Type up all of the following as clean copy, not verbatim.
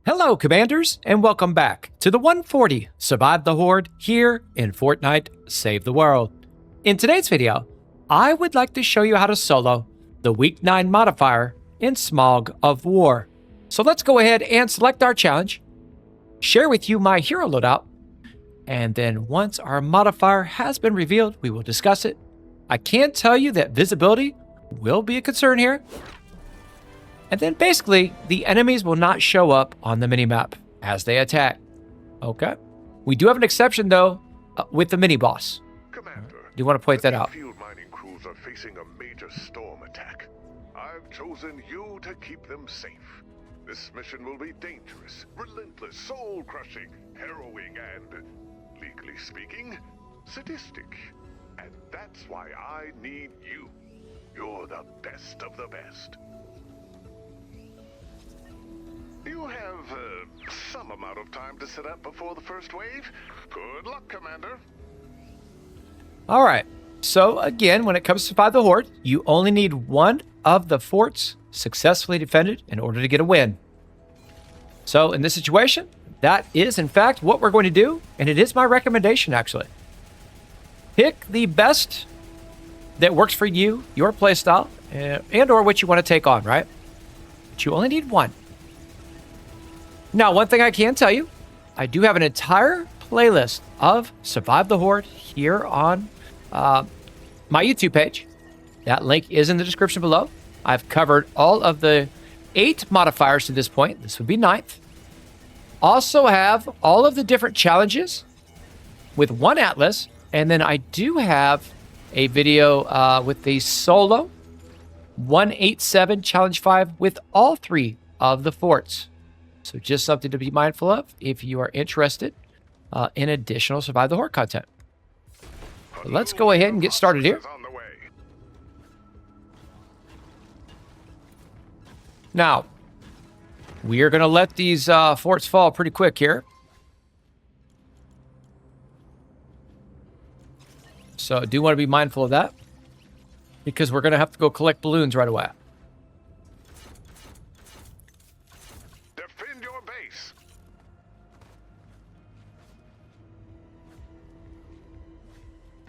Hello, Commanders, and welcome back to the 140 Survive the Horde here in Fortnite Save the World. In today's video, I would like to show you how to solo the Week 9 modifier in Smog of War. So let's go ahead and select our challenge, share with you my hero loadout, and then once our modifier has been revealed, we will discuss it. I can tell you that visibility will be a concern here. And then basically, the enemies will not show up on the minimap as they attack. Okay. We do have an exception, though, with the mini-boss. Commander, Do you want to point that out? field mining crews are facing a major storm attack. I've chosen you to keep them safe. This mission will be dangerous, relentless, soul-crushing, harrowing, and, legally speaking, sadistic. And that's why I need you. You're the best of the best. You have some amount of time to set up before the first wave. Good luck, Commander. All right. So again, when it comes to Survive the Horde, you only need one of the forts successfully defended in order to get a win. So in this situation, that is in fact what we're going to do, and it is my recommendation actually. Pick the best that works for you, your playstyle, and or what you want to take on, right? But you only need one. Now, one thing I can tell you, I do have an entire playlist of Survive the Horde here on my YouTube page. That link is in the description below. I've covered all of the 8 modifiers to this point. This would be 9th. Also have all of the different challenges with one atlas. And then I do have a video with the solo 187 challenge 5 with all 3 of the forts. So just something to be mindful of if you are interested in additional Survive the Horde content. But let's go ahead and get started here. Now, we are going to let these forts fall pretty quick here. So I do want to be mindful of that, because we're going to have to go collect balloons right away.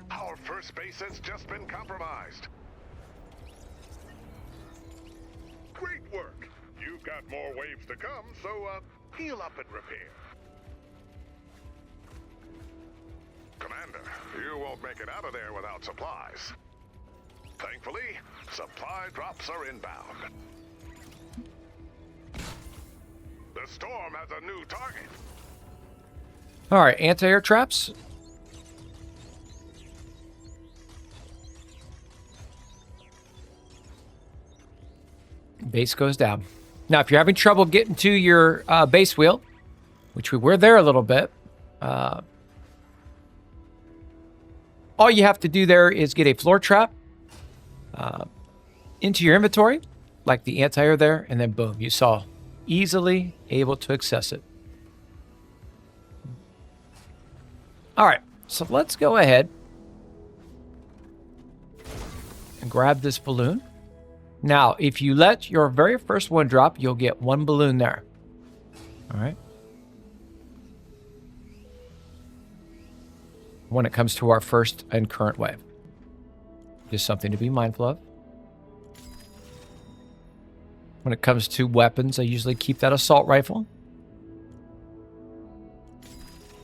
Our first base has just been compromised. Great work. You've got more waves to come, so heal up and repair. Commander, you won't make it out of there without supplies. Thankfully, supply drops are inbound. The storm has a new target. All right, anti-air traps. Base goes down. Now, if you're having trouble getting to your base wheel, which we were there a little bit, all you have to do there is get a floor trap into your inventory, like the anti-air there, and then boom, you saw easily able to access it. All right, so let's go ahead and grab this balloon. Now, if you let your very first one drop, you'll get 1 balloon there. All right. When it comes to our first and current wave. Just something to be mindful of. When it comes to weapons, I usually keep that assault rifle.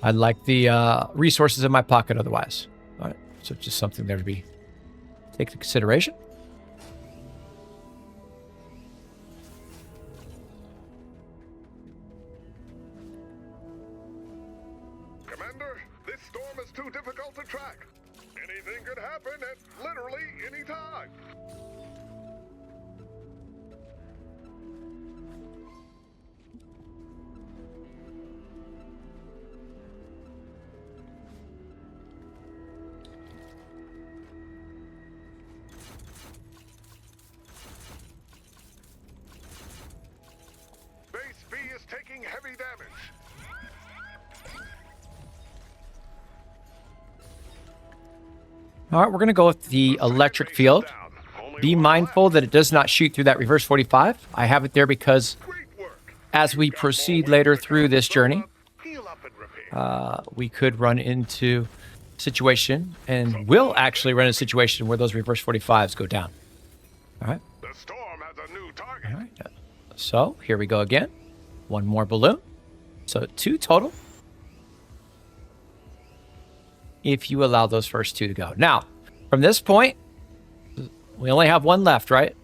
I like the resources in my pocket otherwise. All right. So just something there to be taken into consideration. This storm is too difficult to track. Anything could happen at literally any time. Base B is taking heavy damage. All right, we're going to go with the electric field. Be mindful that it does not shoot through that reverse 45. I have it there because as we proceed later through this journey, Heal up and repair. we could run into situation, and will actually run into a situation where those reverse 45s go down. All right. The storm has a new target. All right. So here we go again. One more balloon. So 2 total. If you allow those first 2 to go. Now, from this point, we only have 1 left, right?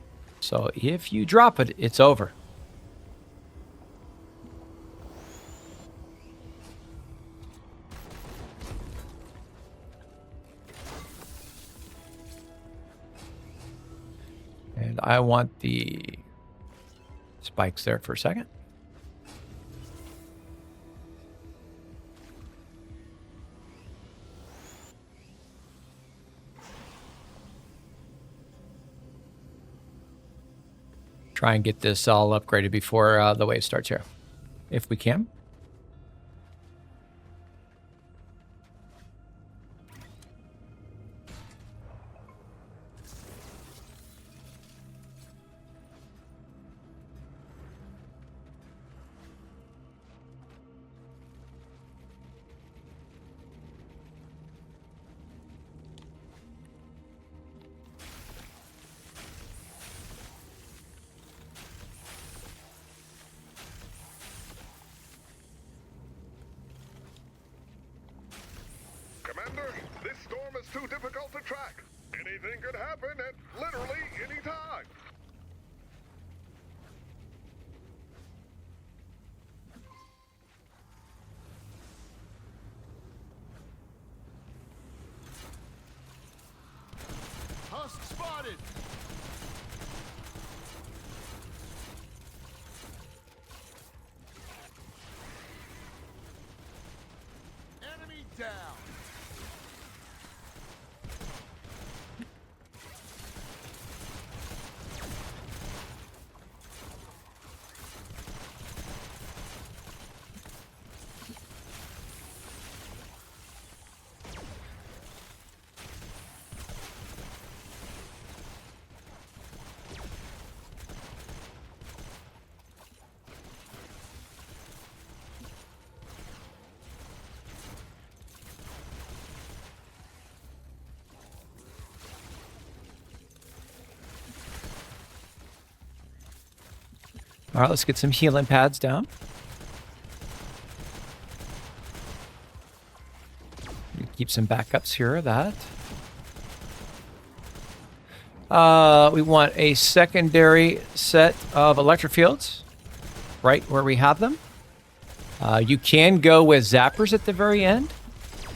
So if you drop it, it's over. And I want the spikes there for a second. Try and get this all upgraded before the wave starts here, if we can. Commander, this storm is too difficult to track. Anything could happen at literally any time. Husk spotted! Enemy down! All right, let's get some healing pads down. Keep some backups here of that. We want a secondary set of electric fields right where we have them. You can go with zappers at the very end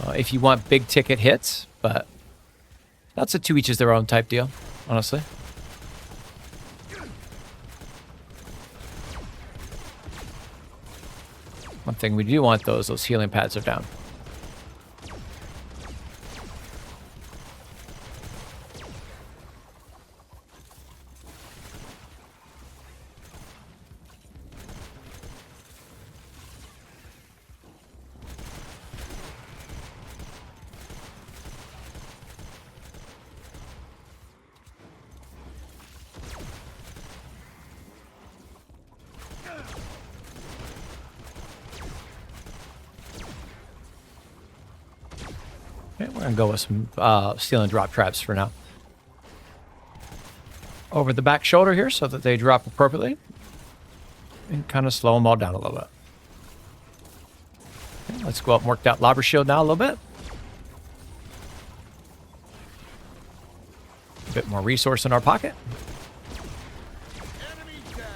if you want big ticket hits, but that's a to each is their own type deal, honestly. One thing we do want those healing pads are down. Okay, we're gonna go with some steel and drop traps for now. Over the back shoulder here so that they drop appropriately. And kind of slow them all down a little bit. Okay, let's go up and work that lobber shield now a little bit. A bit more resource in our pocket. Enemy down!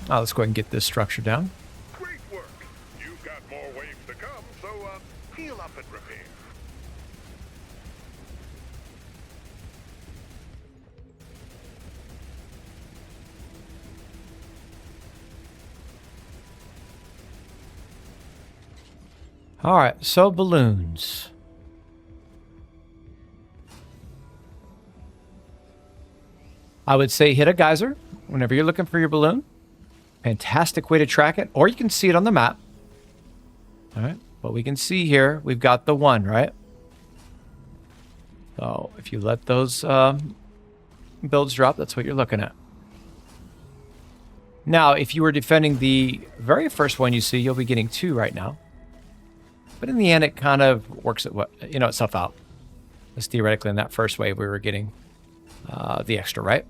Let's go ahead and get this structure down. Great work. You've got more waves to come, so heal up and repair. All right, so balloons. I would say hit a geyser whenever you're looking for your balloon. Fantastic way to track it, or you can see it on the map. All right, what we can see here, we've got the one, right? So if you let those builds drop, that's what you're looking at. Now, if you were defending the very first one you see, you'll be getting 2 right now. But in the end, it kind of works itself out. Because theoretically, in that first wave, we were getting the extra, right?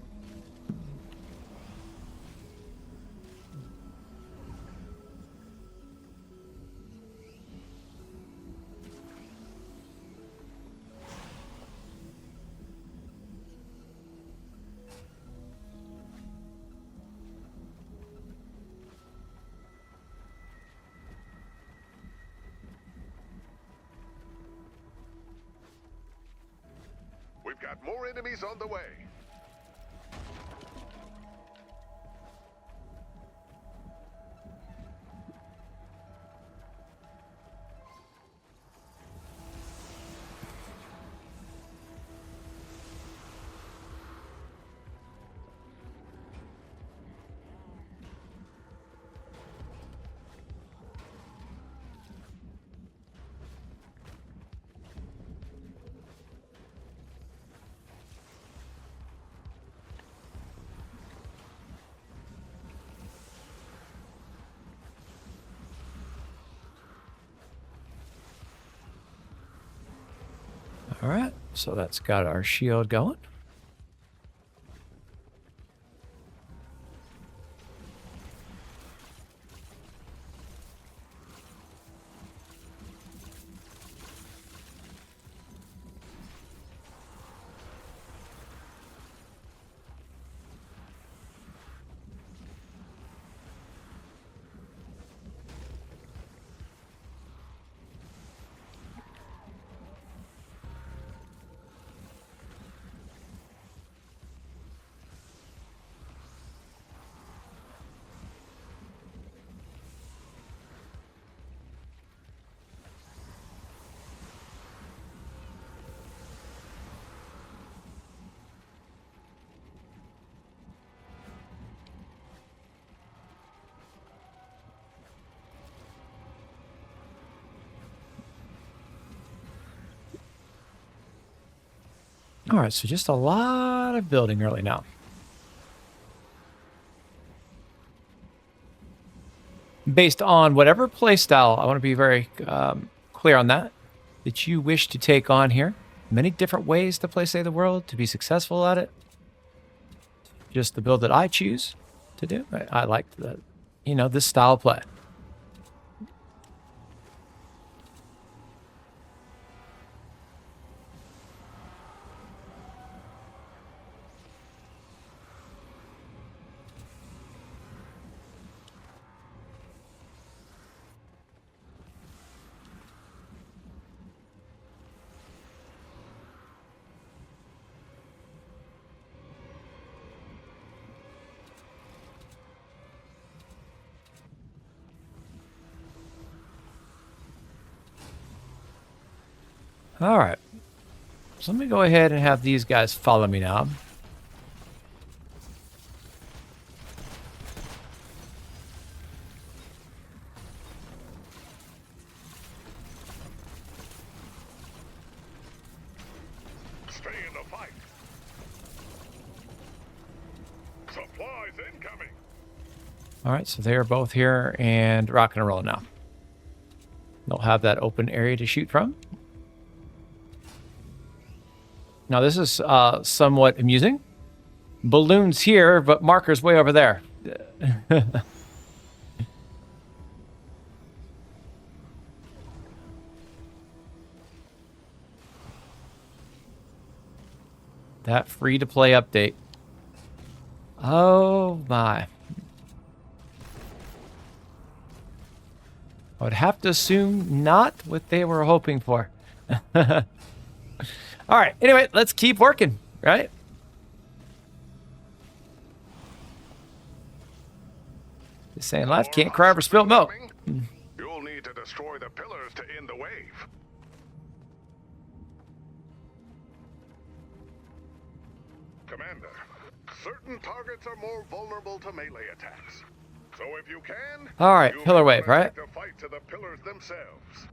We've got more enemies on the way. All right, so that's got our shield going. All right, so just a lot of building early now. Based on whatever playstyle, I want to be very clear on that you wish to take on here. Many different ways to play Save the World, to be successful at it. Just the build that I choose to do. I like the, this style of play. All right. So let me go ahead and have these guys follow me now. Stay in the fight. Supplies incoming. All right, so they are both here and rocking and rolling now. They'll have that open area to shoot from. Now, this is somewhat amusing. Balloons here, but markers way over there. That free-to-play update. Oh, my. I would have to assume not what they were hoping for. All right, anyway, let's keep working, right? Just saying life can't cry over spilt milk. You'll need to destroy the pillars to end the wave. Commander, certain targets are more vulnerable to melee attacks. So if you can, All right, you pillar may wave, right? direct the fight to the pillars themselves.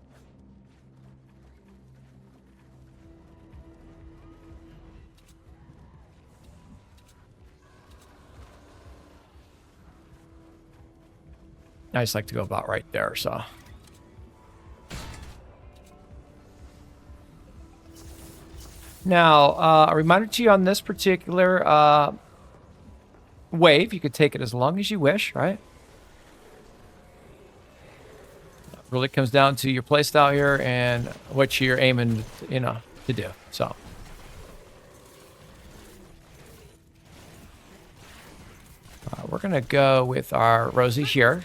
I just like to go about right there, so. Now, a reminder to you on this particular wave, you could take it as long as you wish, right? It really comes down to your playstyle here and what you're aiming, to do. So, we're gonna go with our Rosie here.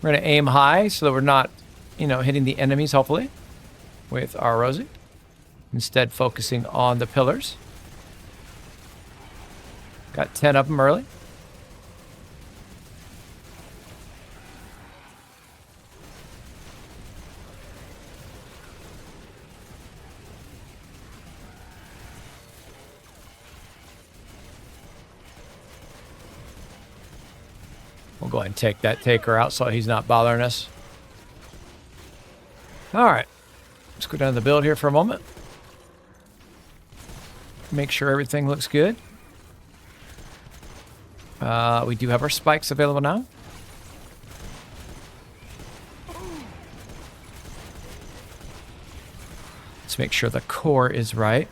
We're gonna aim high so that we're not, hitting the enemies. Hopefully, with our Rosie, instead focusing on the pillars. Got 10 of them early. We'll go ahead and take that taker out so he's not bothering us. All right. Let's go down to the build here for a moment. Make sure everything looks good. We do have our spikes available now. Let's make sure the core is right.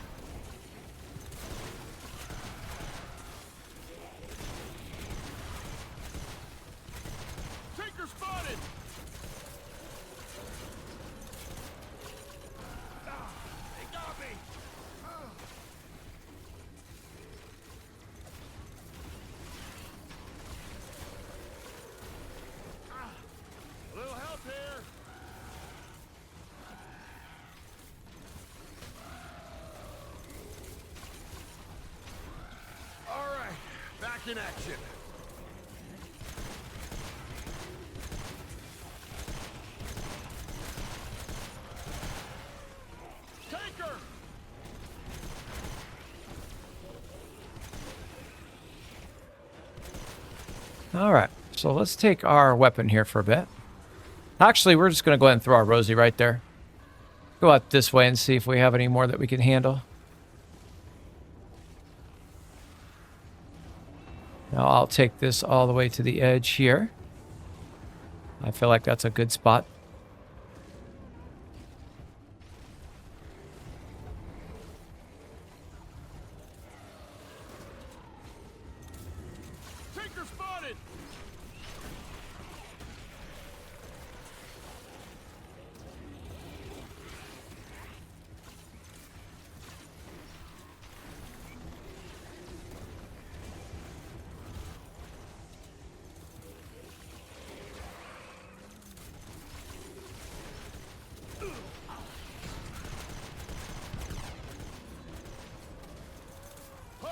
Taker spotted. They got me. A little help here. All right, back in action. Taker. All right. So let's take our weapon here for a bit. Actually, we're just going to go ahead and throw our Rosie right there. Go out this way and see if we have any more that we can handle. Now I'll take this all the way to the edge here. I feel like that's a good spot. Taker spotted. Push.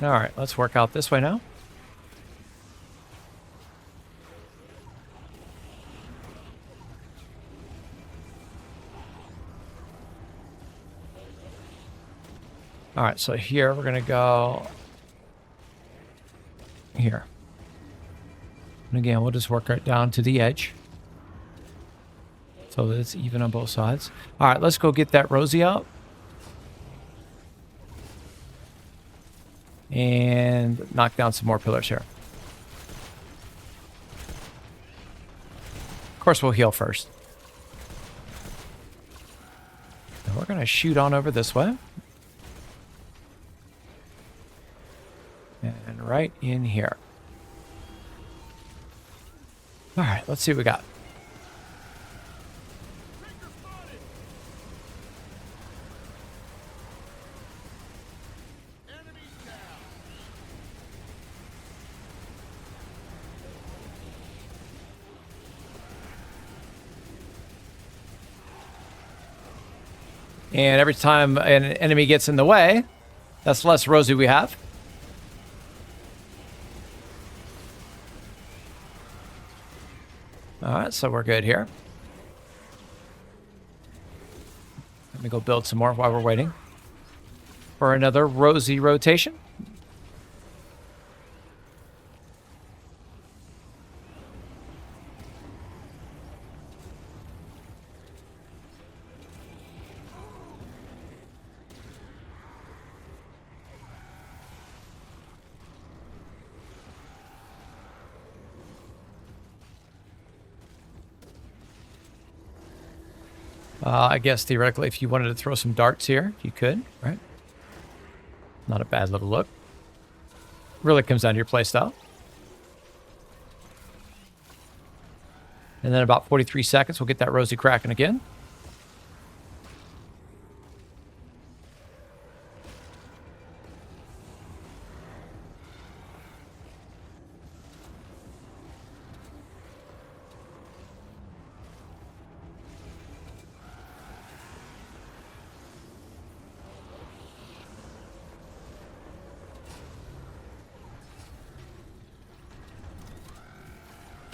All right, let's work out this way now. All right, so here we're going to go here. And again, we'll just work right down to the edge so that it's even on both sides. All right, let's go get that Rosie out. And knock down some more pillars here. Of course, we'll heal first. And we're going to shoot on over this way. And right in here. All right, let's see what we got. Taker spotted. And every time an enemy gets in the way, that's less Rosie we have. All right, so we're good here. Let me go build some more while we're waiting for another Rosie rotation. I guess theoretically, if you wanted to throw some darts here, you could, right? Not a bad little look. Really comes down to your playstyle. And then about 43 seconds, we'll get that Rosie cracking again.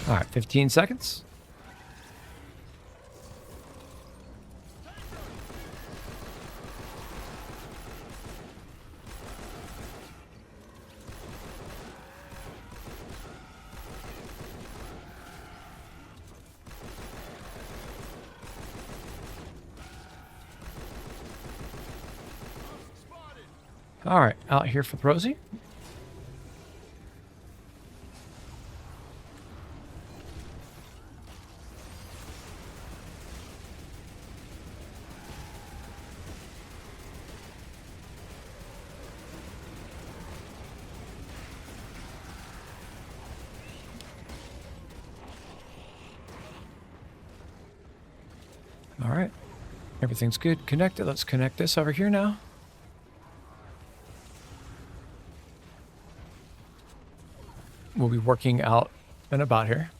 All right, 15 seconds. All right, out here for Rosie. All right, everything's good. Connected. Let's connect this over here now. We'll be working out and about here.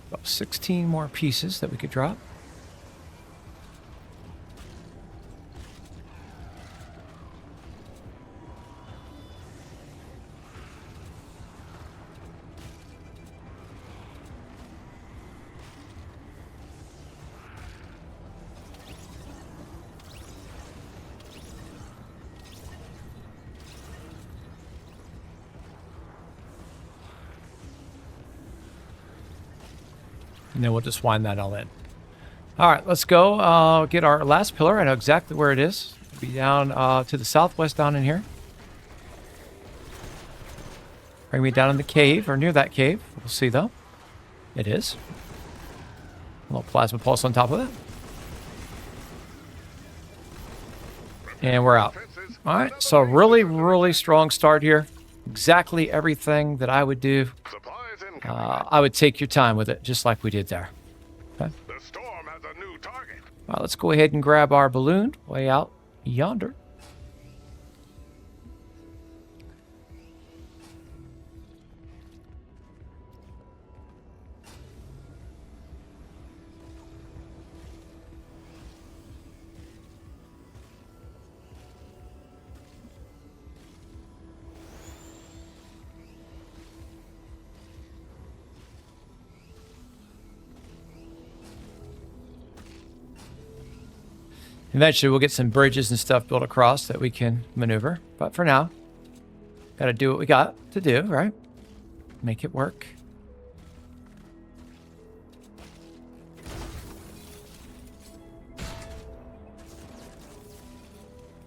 About 16 more pieces that we could drop. And then we'll just wind that all in. All right, let's go get our last pillar. I know exactly where it is. It'll be down to the southwest down in here. Bring me down in the cave, or near that cave. We'll see, though. It is. A little plasma pulse on top of it. And we're out. All right, so really, really strong start here. Exactly everything that I would do. I would take your time with it, just like we did there. Okay. The storm has a new target. All right, let's go ahead and grab our balloon way out yonder. Eventually, we'll get some bridges and stuff built across that we can maneuver. But for now, got to do what we got to do, right? Make it work.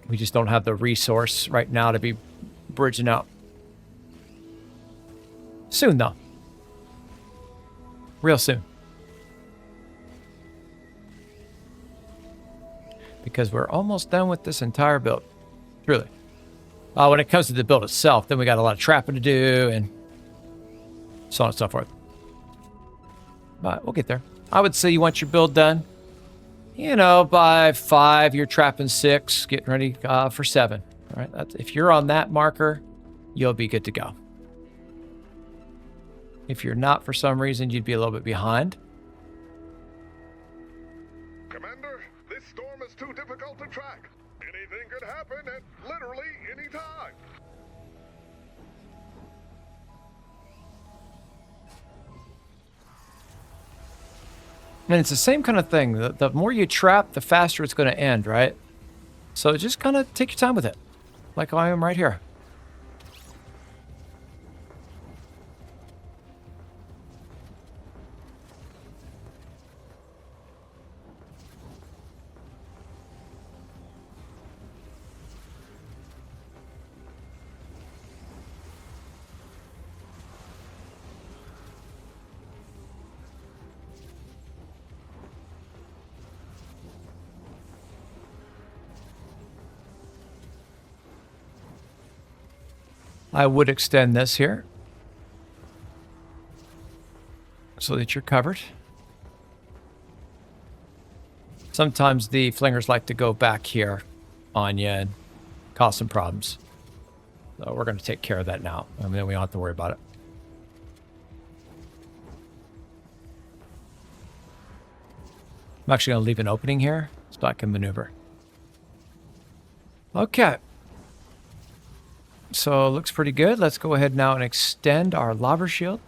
We just don't have the resource right now to be bridging out. Soon, though. Real soon. Because we're almost done with this entire build. Truly. When it comes to the build itself, then we got a lot of trapping to do and so on and so forth. But we'll get there. I would say you want your build done you know, by 5, you're trapping 6, getting ready for 7. All right, if you're on that marker, you'll be good to go. If you're not, for some reason, you'd be a little bit behind. Commander, this storm is too difficult to track. Anything could happen at literally any time. And it's the same kind of thing. The more you trap, the faster it's going to end, right? So just kind of take your time with it, like I am right here. I would extend this here so that you're covered. Sometimes the flingers like to go back here on you and cause some problems. So we're going to take care of that now. I mean, we don't have to worry about it. I'm actually going to leave an opening here so I can maneuver. Okay. So it looks pretty good. Let's go ahead now and extend our lava shield.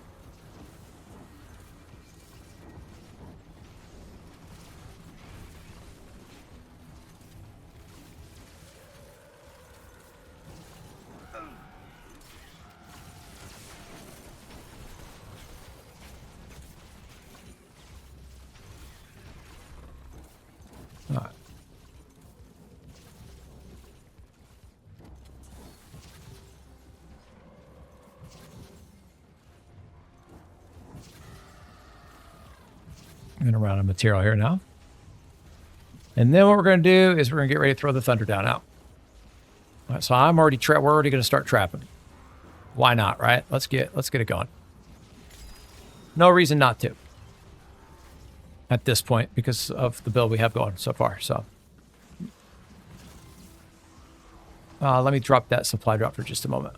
All right. And around a material here now. And then what we're going to do is we're going to get ready to throw the thunder down out. All right, so I'm already we're already going to start trapping. Why not, right? Let's get it going. No reason not to. At this point, because of the build we have going so far. So let me drop that supply drop for just a moment.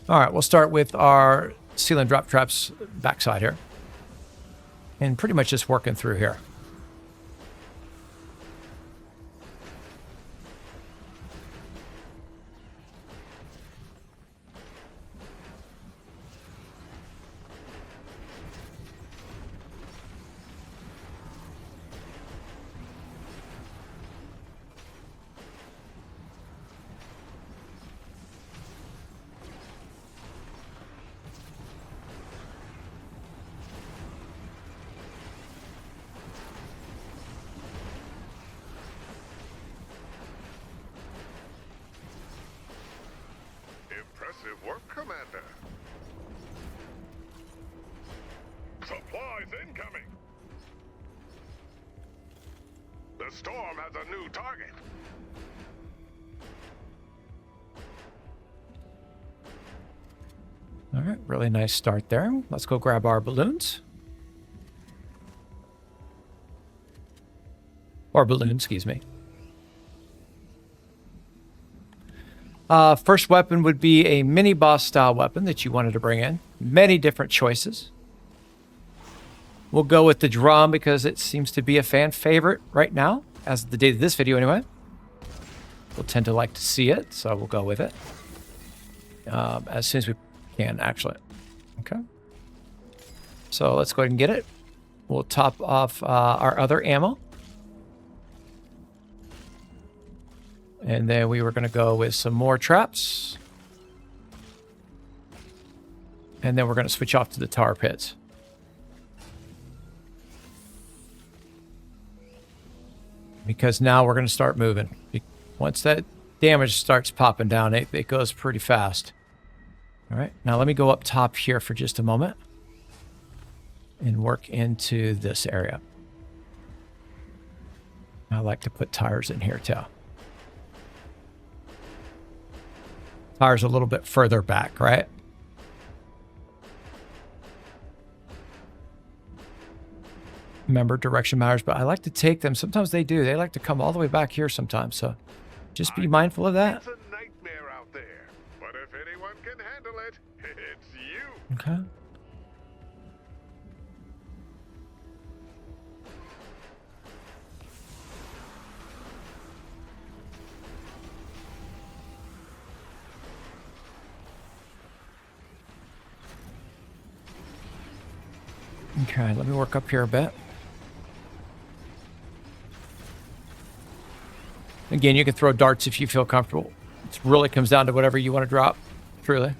All right, we'll start with our ceiling drop traps backside here. And pretty much just working through here. Impressive work, Commander. Supplies incoming. The storm has a new target. All right, really nice start there. Let's go grab our balloons. Or balloons, excuse me. First weapon would be a mini boss style weapon that you wanted to bring in. Many different choices. We'll go with the drum because it seems to be a fan favorite right now, as of the date of this video anyway. We'll tend to like to see it, so we'll go with it. As soon as we can, actually. Okay. So let's go ahead and get it. We'll top off our other ammo. And then we were going to go with some more traps. And then we're going to switch off to the tar pits. Because now we're going to start moving. Once that damage starts popping down, it goes pretty fast. All right, now let me go up top here for just a moment. And work into this area. I like to put tires in here too. Tires a little bit further back, right? Remember, direction matters, but I like to take them. Sometimes they do. They like to come all the way back here sometimes, so just be mindful of that. It's a nightmare out there, but if anyone can handle it, it's you. Okay. Okay, let me work up here a bit. Again, you can throw darts if you feel comfortable. It really comes down to whatever you want to drop, truly.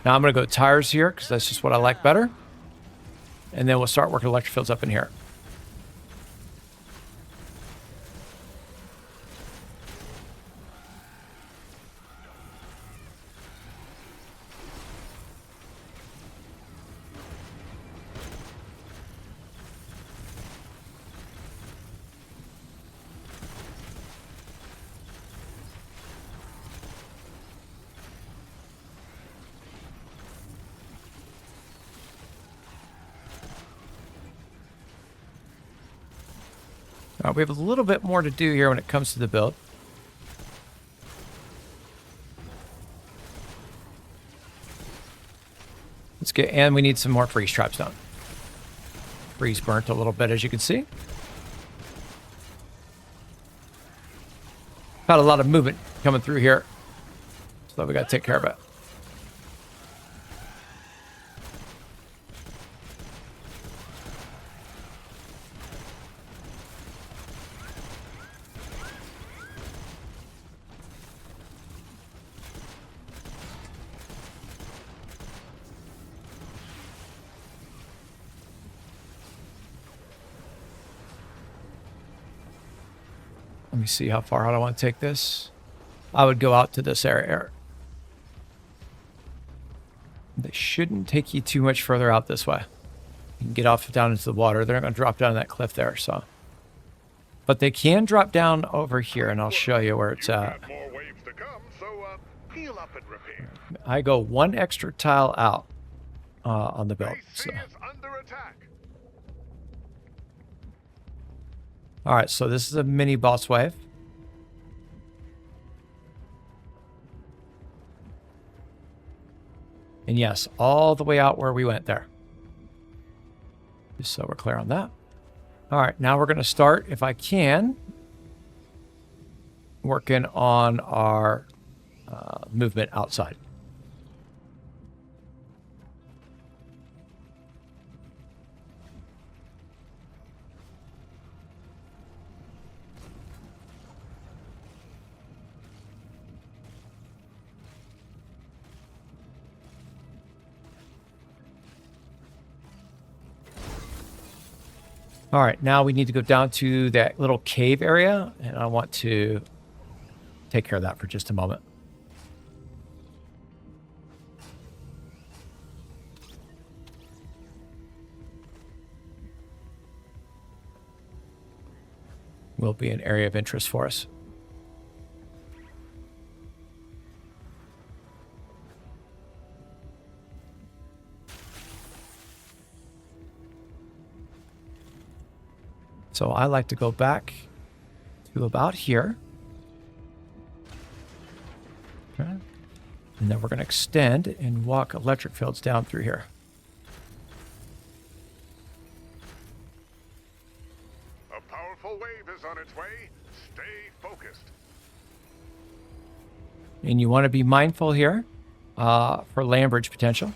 Now I'm going to go tires here because that's just what I like better. And then we'll start working electric fields up in here. We have a little bit more to do here when it comes to the build. Let's get, and we need some more freeze traps done. Freeze burnt a little bit, as you can see. Got a lot of movement coming through here, so we got to take care of it. Let me see how far out I want to take this. I would go out to this area. They shouldn't take you too much further out this way. You can get off down into the water. They're not going to drop down that cliff there, so. But they can drop down over here, and I'll show you where it's at. Got more waves to come, so heal up and repair. I go one extra tile out on the build. Base C is under attack. All right, so this is a mini boss wave. And yes, all the way out where we went there. Just so we're clear on that. All right, now we're going to start, if I can, working on our movement outside. All right, now we need to go down to that little cave area, and I want to take care of that for just a moment. Will be an area of interest for us. So I like to go back to about here. Okay. And then we're going to extend and walk electric fields down through here. A powerful wave is on its way. Stay focused. And you want to be mindful here for land bridge potential.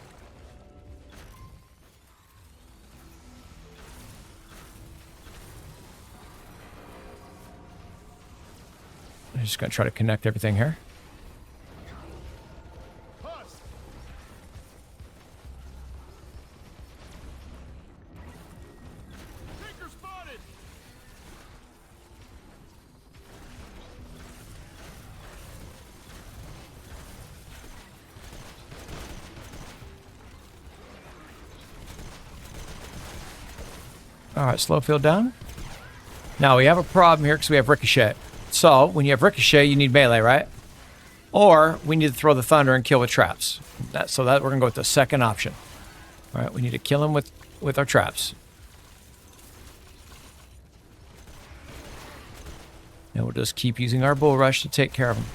I'm just going to try to connect everything here. Taker spotted. All right, slow field down. Now, we have a problem here because we have ricochet. So, when you have ricochet, you need melee, right? Or we need to throw the thunder and kill with traps. So we're going to go with the second option. All right, we need to kill him with our traps. And we'll just keep using our bull rush to take care of him.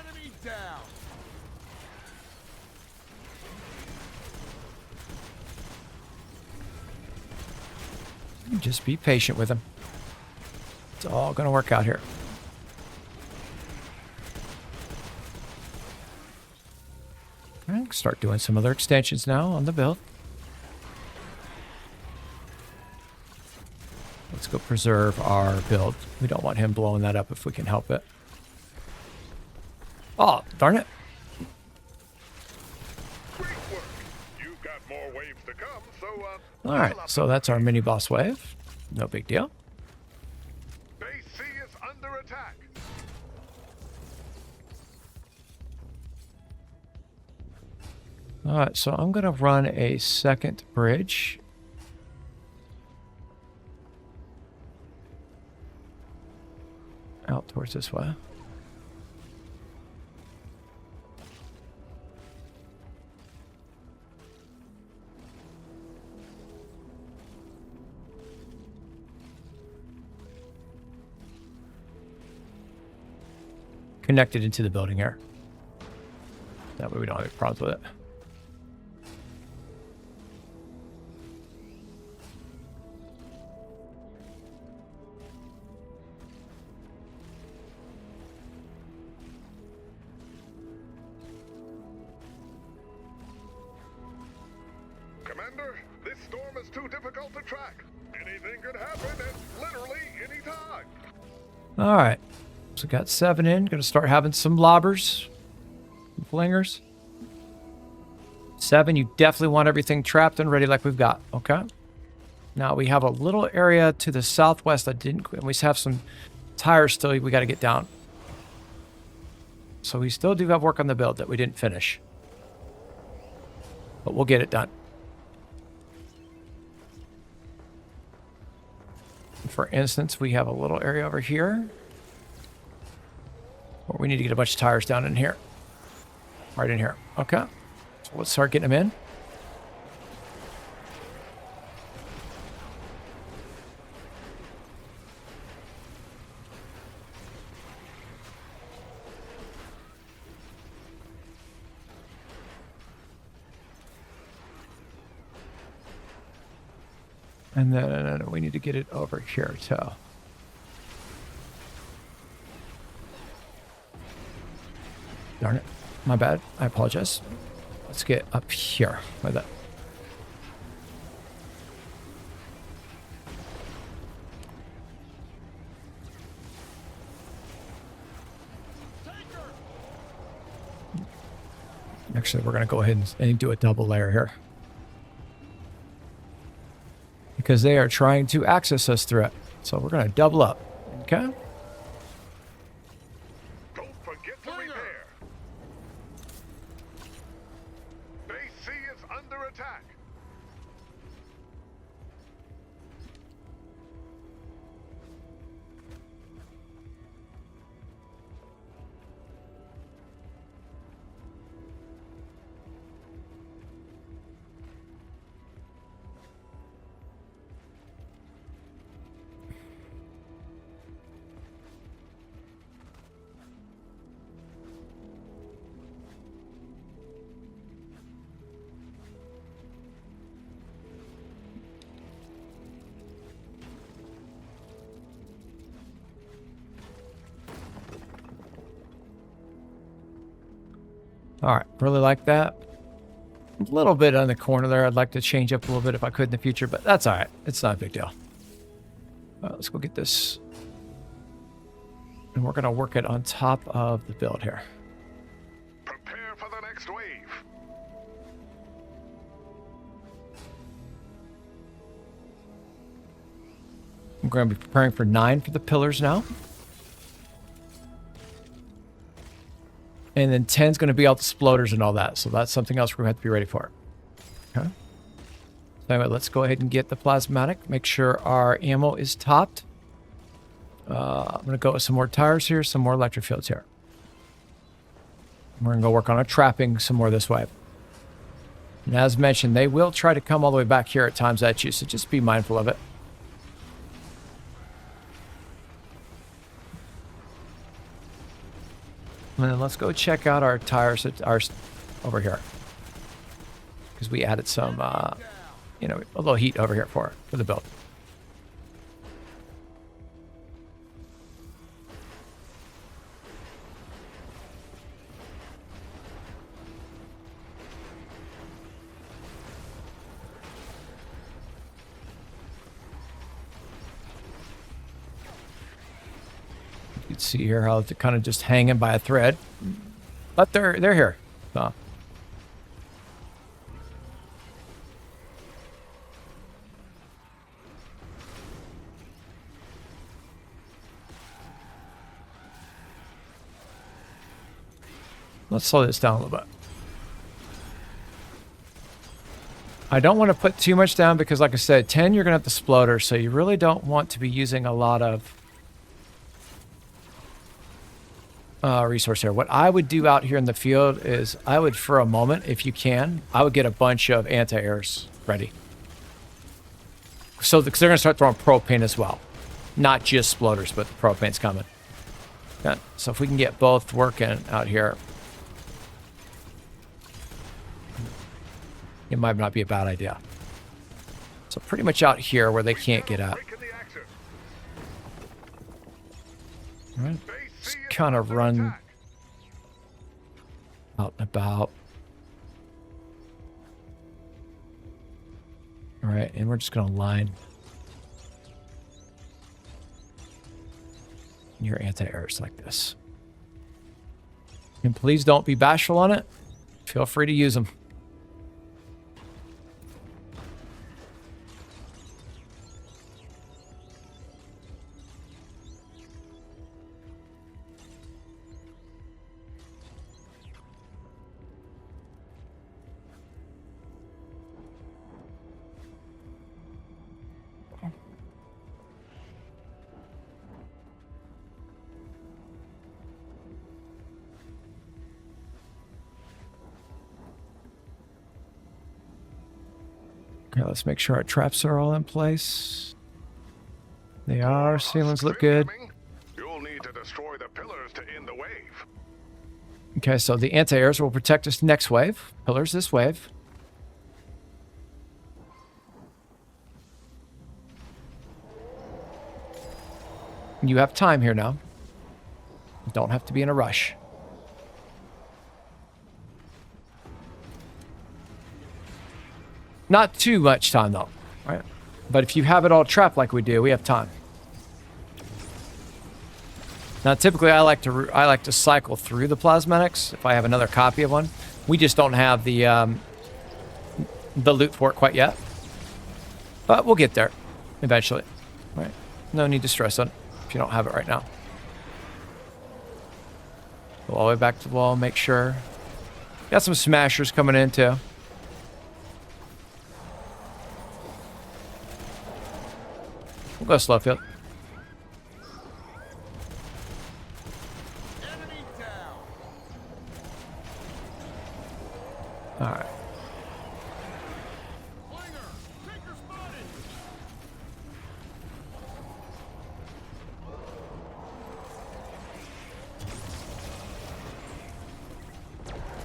Enemy down. Just be patient with him. It's all going to work out here. Okay, start doing some other extensions now on the build. Let's go preserve our build. We don't want him blowing that up if we can help it. Oh, darn it. Great work. You've got more waves to come, so All right, so that's our mini boss wave. No big deal. Base C is under attack. All right, so I'm going to run a second bridge. Out towards this way. Connected into the building here. That way we don't have any problems with it. Commander, this storm is too difficult to track. Anything could happen at literally any time. All right. So got 7 in. Going to start having some lobbers. Some flingers. 7, you definitely want everything trapped and ready like we've got. Okay. Now we have a little area to the southwest that didn't... We have some tires still we got to get down. So we still do have work on the build that we didn't finish. But we'll get it done. For instance, we have a little area over here. Or we need to get a bunch of tires down in here. Right in here. Okay. So let's start getting them in. And then we need to get it over here too. Darn it. My bad. I apologize. Let's get up here with it. Actually, we're going to go ahead and do a double layer here. Because they are trying to access us through it. So we're going to double up. Okay? Don't forget to repair. Base C is under attack. All right, really like that. A little bit on the corner there. I'd like to change up a little bit if I could in the future, but that's all right. It's not a big deal. Let's go get this. And we're going to work it on top of the build here. Prepare for the next wave. I'm going to be preparing for 9 for the pillars now. And then 10 is going to be all the sploders and all that. So that's something else we're going to have to be ready for. Okay. So anyway, let's go ahead and get the plasmatic. Make sure our ammo is topped. I'm going to go with some more tires here, some more electric fields here. We're going to go work on our trapping some more this way. And as mentioned, they will try to come all the way back here at times at you, so just be mindful of it. And then let's go check out our tires over here. Because we added some, you know, a little heat over here for the build. You can see here how they're kind of just hanging by a thread. But they're here. So. Let's slow this down a little bit. I don't want to put too much down because, like I said, 10 you're going to have to sploder, so you really don't want to be using a lot of resource here. What I would do out here in the field is I would, for a moment, if you can, I would get a bunch of anti-airs ready. So, because they're going to start throwing propane as well. Not just sploders, but the propane's coming. Yeah. So if we can get both working out here, it might not be a bad idea. So pretty much out here where they can't get out. All right. Just kind of run out and about. All right, and we're just going to line your anti-airs like this. And please don't be bashful on it. Feel free to use them. Okay, let's make sure our traps are all in place. They are. Ceilings look good. You'll need to destroy the pillars to end the wave. Okay, so the anti-airs will protect us next wave. Pillars this wave. You have time here now. You don't have to be in a rush. Not too much time, though, right? But if you have it all trapped like we do, we have time. Now, typically, I like to cycle through the plasmatics if I have another copy of one. We just don't have the loot for it quite yet, but we'll get there eventually, right? No need to stress on it if you don't have it right now. Go all the way back to the wall. Make sure. Got some smashers coming in too. We'll go slow field. Enemy down. All right. Flinger. Taker spotted.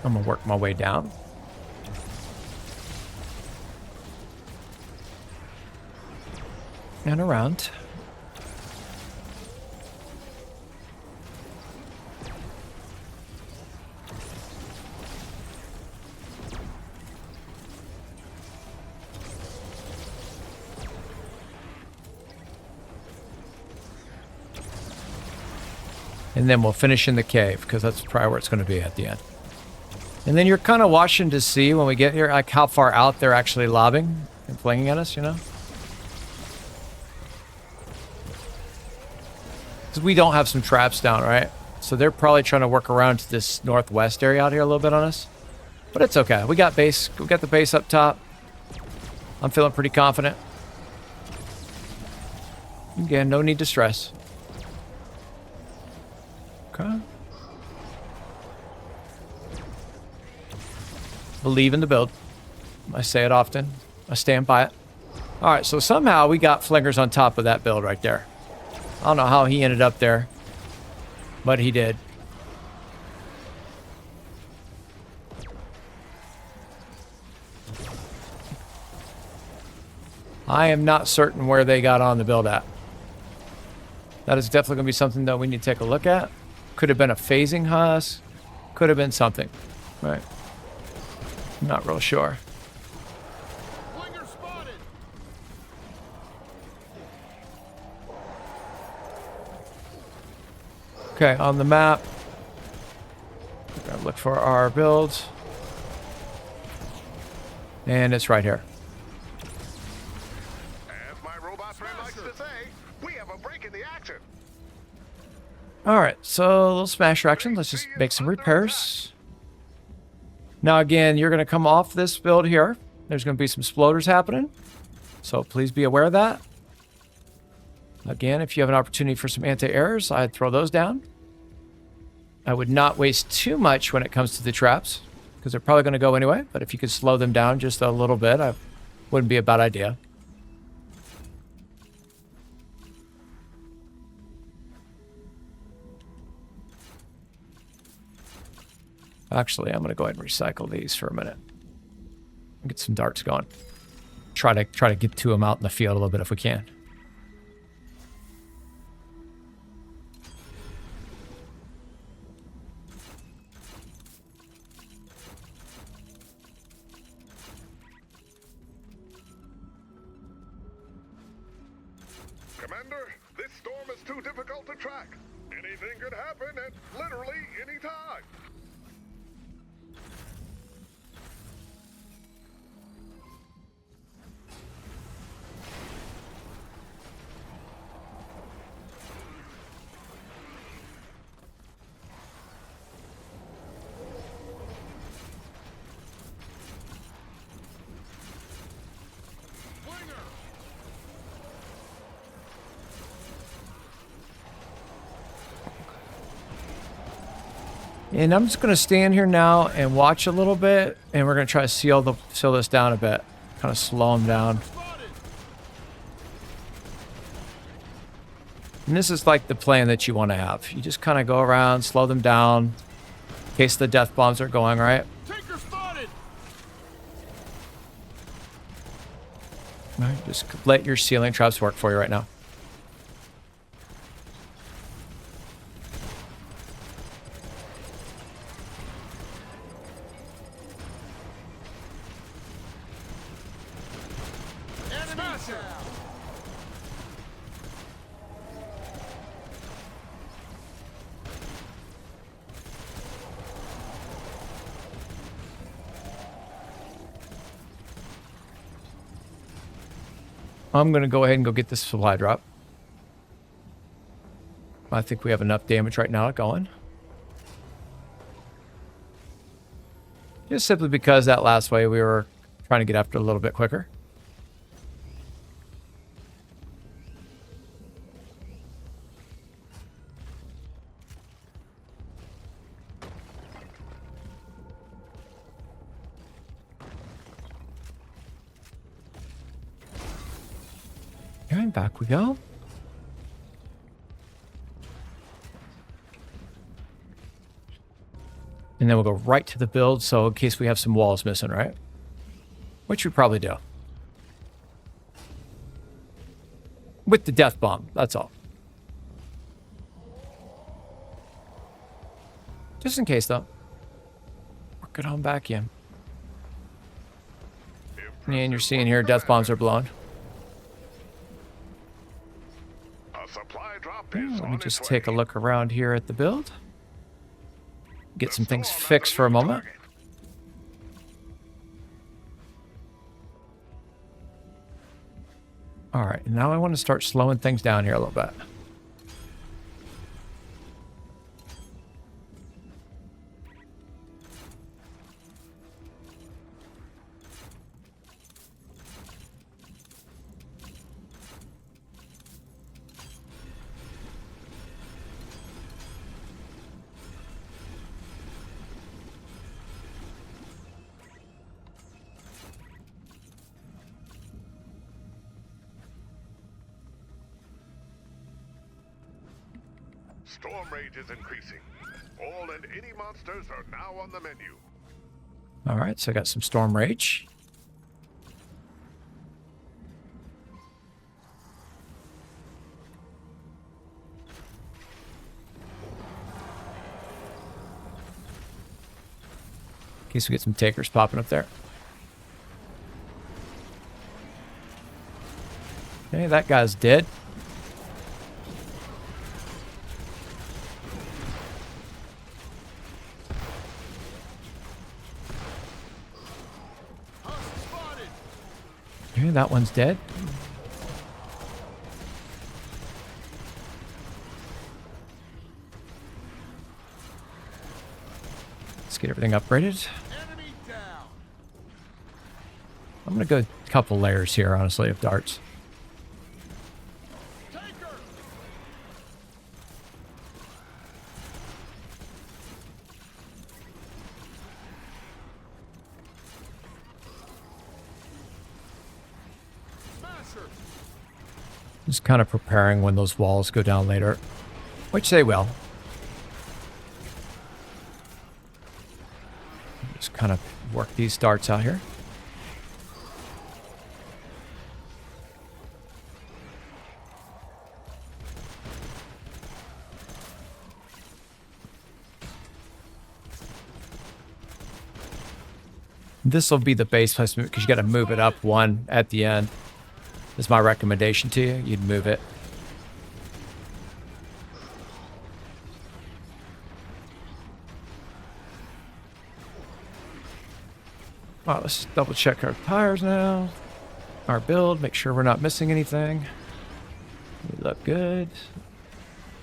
I'm gonna work my way down. And around. And then we'll finish in the cave, because that's probably where it's going to be at the end. And then you're kind of watching to see when we get here, like how far out they're actually lobbing and flinging at us, you know? Because we don't have some traps down, right? So they're probably trying to work around to this northwest area out here a little bit on us. But it's okay. We got base. We got the base up top. I'm feeling pretty confident. Again, no need to stress. Okay. Believe in the build. I say it often. I stand by it. All right, so somehow we got flingers on top of that build right there. I don't know how he ended up there, but he did. I am not certain where they got on the build at. That is definitely going to be something that we need to take a look at. Could have been a phasing husk. Could have been something. Right. Not real sure. Flinger spotted. Okay, on the map. We're going to look for our builds. And it's right here. As my robot friend likes to say, we have a break in the action. All right, so a little smasher action. Let's just make some repairs. Now, again, you're going to come off this build here. There's going to be some sploders happening. So please be aware of that. Again, if you have an opportunity for some anti-airs, I'd throw those down. I would not waste too much when it comes to the traps, because they're probably going to go anyway. But if you could slow them down just a little bit, I wouldn't be a bad idea. Actually, I'm going to go ahead and recycle these for a minute. Get some darts going. Try to get to them out in the field a little bit if we can. Commander, this storm is too difficult to track. Anything could happen at literally any time. Flinger. And I'm just going to stand here now and watch a little bit, and we're going to try to seal this down a bit. Kind of slow them down. Spotted. And this is like the plan that you want to have. You just kind of go around, slow them down, in case the death bombs are going, right? Tinker spotted. Right, just let your sealing traps work for you right now. Enemy down. I'm going to go ahead and go get this supply drop. I think we have enough damage right now going. Just simply because that last way we were trying to get after a little bit quicker. Okay, back we go. And then we'll go right to the build, so in case we have some walls missing, right? Which we probably do. With the death bomb, that's all. Just in case, though. Work it on back in. And you're seeing here, death bombs are blown. A supply drop is Let me on just its take a way. look around here at the build. Get The some things storm has fixed for a new moment. target. All right, now I want to start slowing things down here a little bit. Storm rage is increasing. All and any monsters are now on the menu. All right, so I got some storm rage. In case we get some takers popping up there. Okay, that guy's dead. Hostile spotted. Okay, that one's dead. Let's get everything upgraded. Enemy down. I'm gonna go a couple layers here, honestly, of darts. Take her. Smash her. Just kind of preparing when those walls go down later, which they will. Just kind of work these darts out here. This will be the base placement because you got to move it up one at the end. Is my recommendation to you. You'd move it. All right, let's double check our tires now. Our build, make sure we're not missing anything. We look good.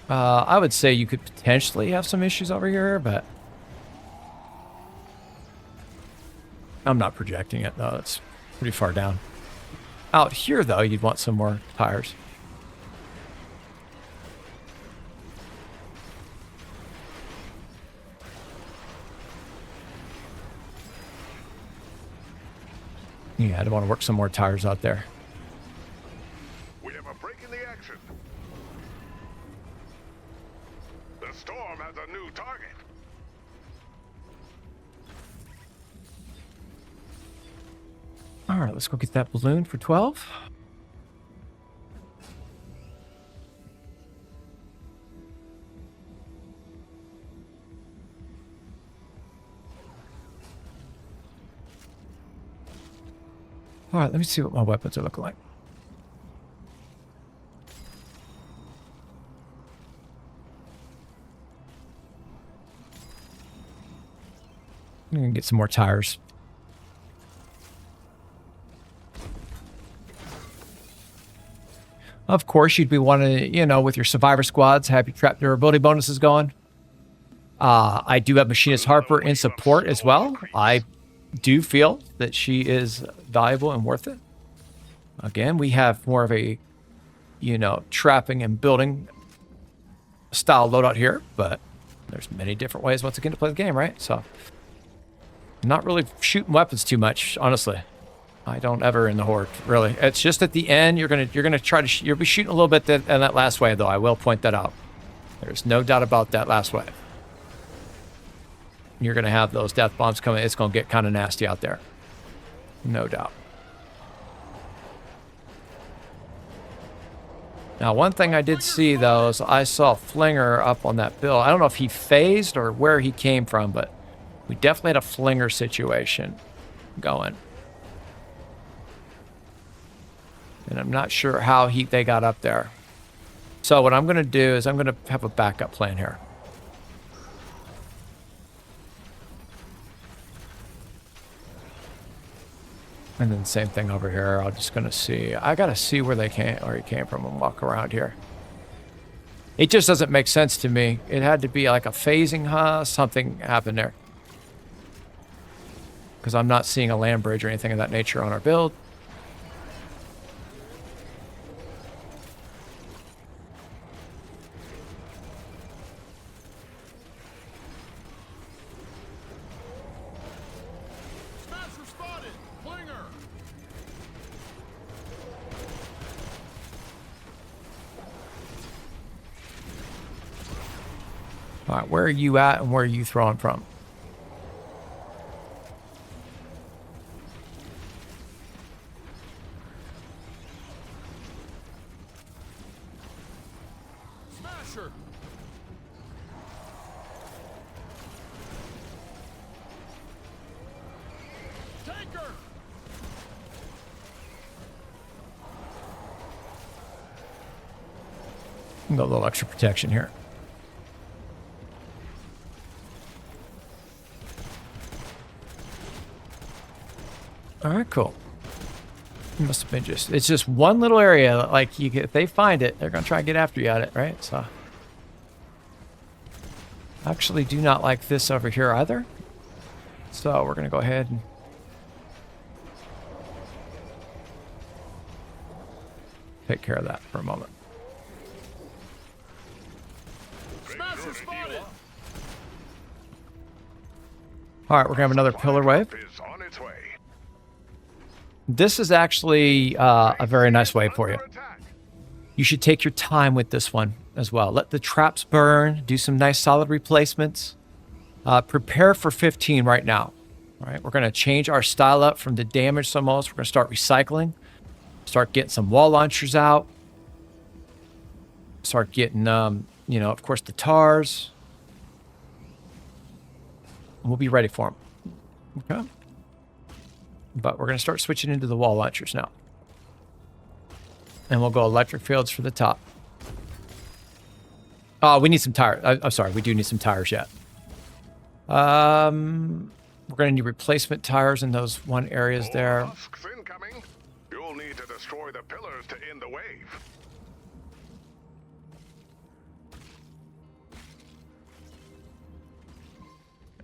I would say you could potentially have some issues over here, but I'm not projecting it. No, it's pretty far down. Out here, though, you'd want some more tires. Yeah, I'd want to work some more tires out there. We have a break in the action. The storm has a new target. All right, let's go get that balloon for 12. All right, let me see what my weapons are looking like. I'm gonna get some more tires. Of course, you'd be wanting to, you know, with your survivor squads, have your trap durability bonuses going. I do have Machinist Harper in support as well. I do feel that she is valuable and worth it. Again, we have more of a, you know, trapping and building style loadout here, but there's many different ways once again to play the game, right? So, not really shooting weapons too much, honestly. I don't ever in the Horde, really. It's just at the end, you're gonna try to you'll be shooting a little bit in that last wave, though. I will point that out. There's no doubt about that last wave. You're gonna have those death bombs coming. It's gonna get kind of nasty out there, no doubt. Now, one thing I did see though is I saw Flinger up on that bill. I don't know if he phased or where he came from, but we definitely had a Flinger situation going. And I'm not sure how they got up there. So what I'm going to do is I'm going to have a backup plan here. And then same thing over here. I'm just going to see. I got to see where he came from and walk around here. It just doesn't make sense to me. It had to be like a phasing, something happened there. Because I'm not seeing a land bridge or anything of that nature on our build. Smasher spotted! Clinger! All right, where are you at and where are you throwing from? Smasher! Taker! Got a little extra protection here. All right, cool. It must have been it's just one little area. Like, if they find it, they're going to try and get after you at it, right? So, actually do not like this over here either. So, we're going to go ahead and take care of that for a moment. Smasher spotted! All right, we're going to have another pillar wave. Is on its way. This is actually a very nice wave for you. Under attack. You should take your time with this one as well. Let the traps burn. Do some nice solid replacements. Prepare for 15 right now. All right, we're going to change our style up from the damage almost. We're going to start recycling. Start getting some wall launchers out. Start getting, you know, of course, the TARs. We'll be ready for them. Okay. But we're going to start switching into the wall launchers now. And we'll go electric fields for the top. Oh, we need some tires. I'm sorry, we do need some tires yet. We're going to need replacement tires in those one areas there. Husks incoming. You'll need to destroy the pillars to end the wave.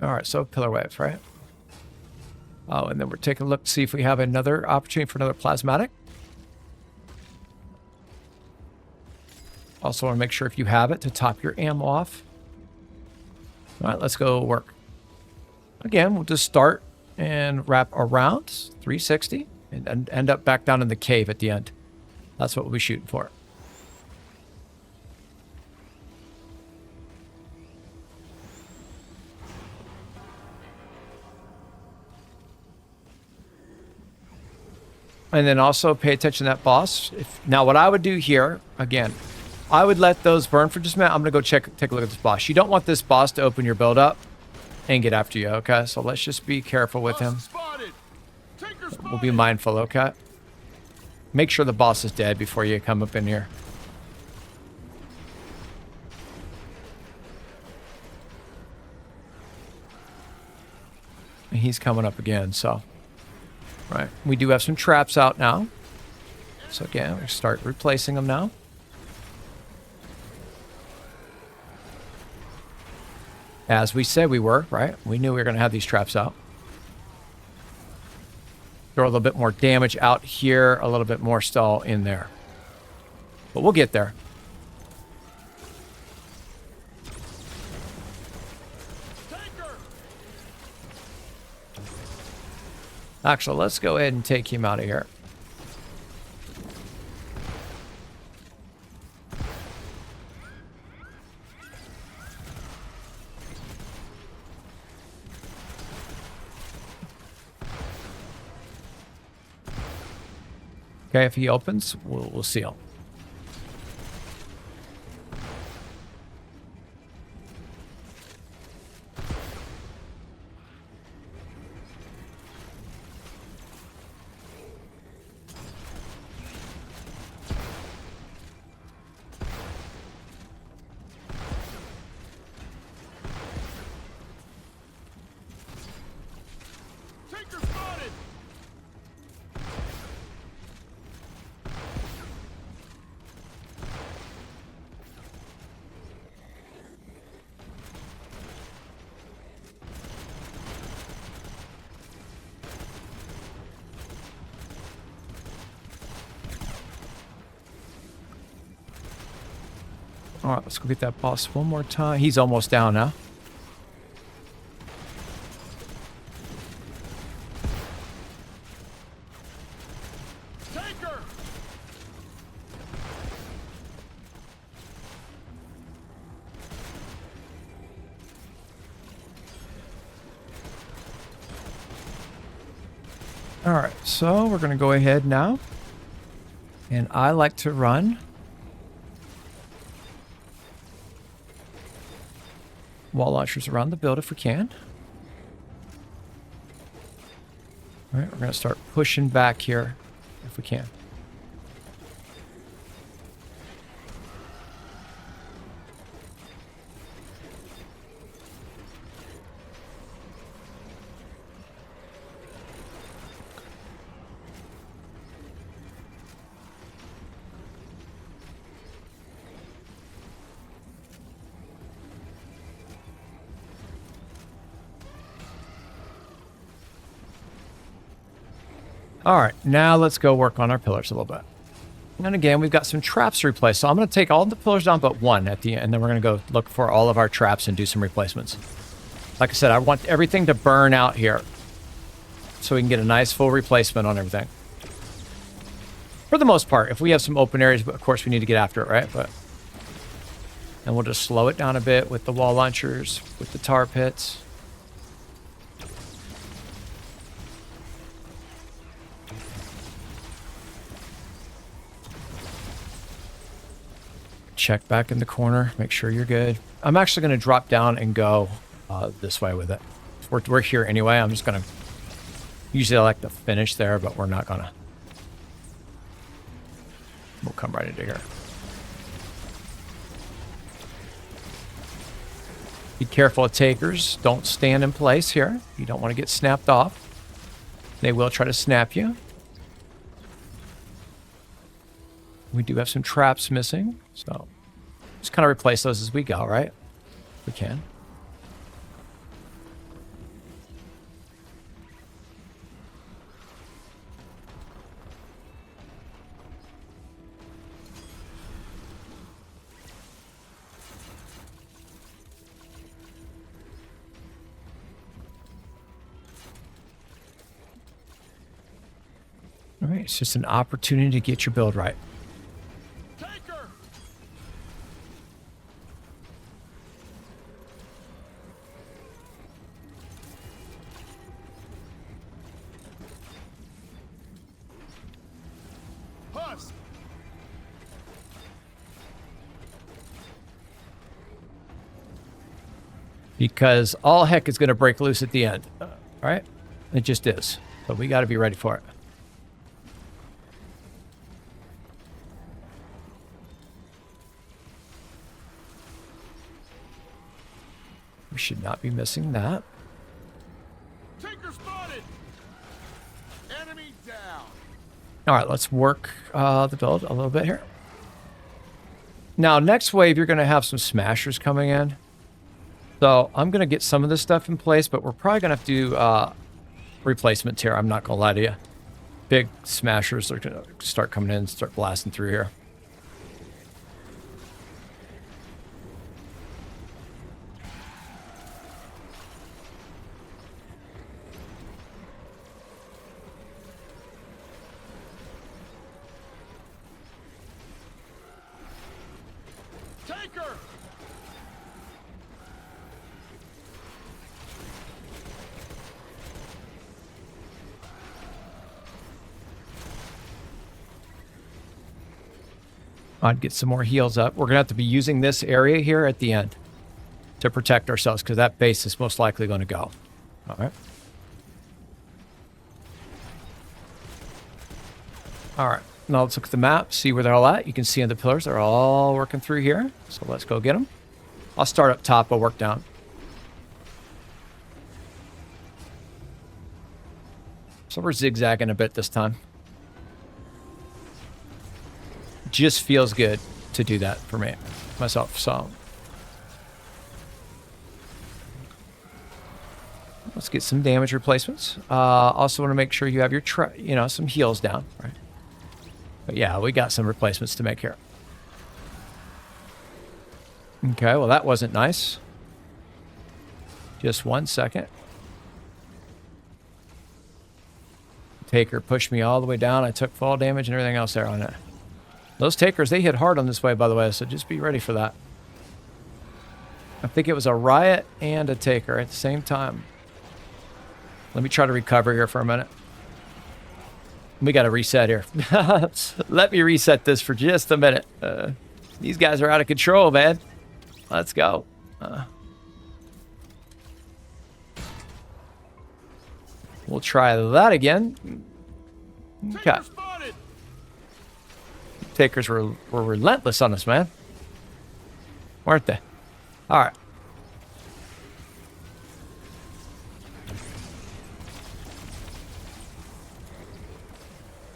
All right, so pillar waves, right? Oh, and then we're taking a look to see if we have another opportunity for another plasmatic. Also want to make sure if you have it to top your ammo off. All right, let's go work. Again, we'll just start and wrap around 360 and end up back down in the cave at the end. That's what we'll be shooting for. And then also pay attention to that boss. Now, what I would do here, again, I would let those burn for just a minute. I'm going to go take a look at this boss. You don't want this boss to open your build up and get after you, okay? So let's just be careful with him. Spotted! Taker spotted! We'll be mindful, okay? Make sure the boss is dead before you come up in here. And he's coming up again, so... Right. We do have some traps out now. So again, we start replacing them now. As we said we were, right? We knew we were going to have these traps out. Throw a little bit more damage out here, a little bit more still in there. But we'll get there. Actually, let's go ahead and take him out of here. Okay, if he opens, we'll seal. All right, let's go get that boss one more time. He's almost down now. Take her! All right, so we're going to go ahead now. And I like to run wall launchers around the build if we can. All right, we're going to start pushing back here if we can. All right, now let's go work on our pillars a little bit. And again, we've got some traps to replace. So I'm going to take all the pillars down but one at the end, and then we're going to go look for all of our traps and do some replacements. Like I said, I want everything to burn out here so we can get a nice full replacement on everything. For the most part, if we have some open areas, but of course we need to get after it, right? And we'll just slow it down a bit with the wall launchers, with the tar pits. Check back in the corner, make sure you're good. I'm actually going to drop down and go this way with it. We're here anyway. I'm just going to... Usually I like to finish there, but we're not going to. We'll come right into here. Be careful of takers. Don't stand in place here. You don't want to get snapped off. They will try to snap you. We do have some traps missing, so just kind of replace those as we go, right? We can. All right, it's just an opportunity to get your build right. Because all heck is going to break loose at the end. All right? It just is. So we got to be ready for it. We should not be missing that. Tinker spotted! Enemy down! All right, let's work the build a little bit here. Now, next wave, you're going to have some smashers coming in. So I'm going to get some of this stuff in place, but we're probably going to have to do replacements here. I'm not going to lie to you. Big smashers are going to start coming in and start blasting through here. I'd get some more heals up. We're going to have to be using this area here at the end to protect ourselves because that base is most likely going to go. All right. All right. Now let's look at the map, see where they're all at. You can see on the pillars, they're all working through here. So let's go get them. I'll start up top. I'll work down. So we're zigzagging a bit this time. Just feels good to do that for me, myself. So let's get some damage replacements. Also want to make sure you have your some heals down, right? But yeah, we got some replacements to make here. Okay, well, that wasn't nice. Just 1 second. Taker pushed me all the way down. I took fall damage and everything else there on it. Those takers, they hit hard on this way, by the way, so just be ready for that. I think it was a riot and a taker at the same time. Let me try to recover here for a minute. We got to reset here. Let me reset this for just a minute. These guys are out of control, man. Let's go. We'll try that again. Okay. Takers were relentless on us, man. Weren't they? All right.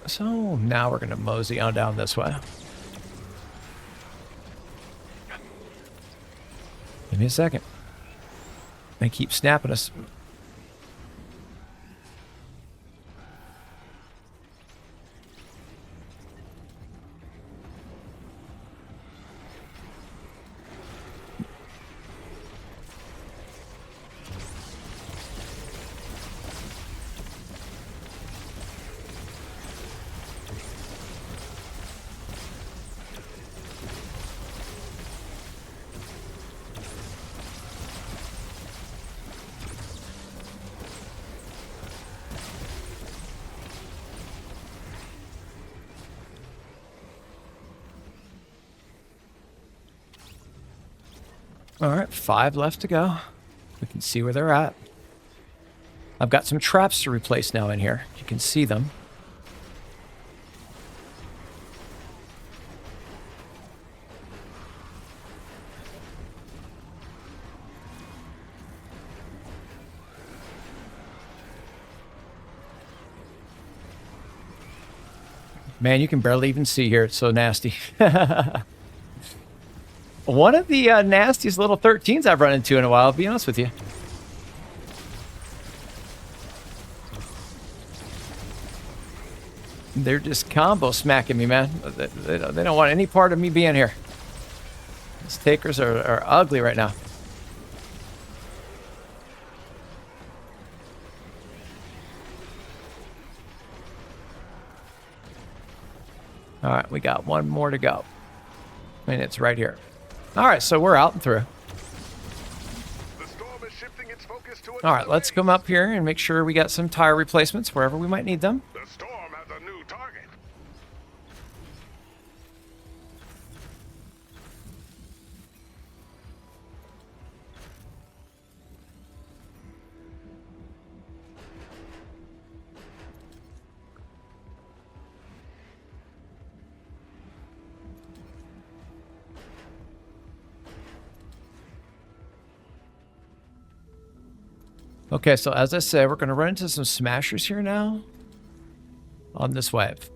So now we're going to mosey on down this way. Give me a second. They keep snapping us. All right, 5 left to go. We can see where they're at. I've got some traps to replace now in here. You can see them. Man, you can barely even see here. It's so nasty. One of the nastiest little 13s I've run into in a while, to be honest with you. They're just combo smacking me, man. They don't want any part of me being here. These takers are ugly right now. All right, we got one more to go. And it's right here. All right, so we're out and through. The storm is shifting its focus to All right, let's come up here and make sure we got some tire replacements wherever we might need them. The storm has a new target. Okay, so as I said, we're going to run into some smashers here now on this wave.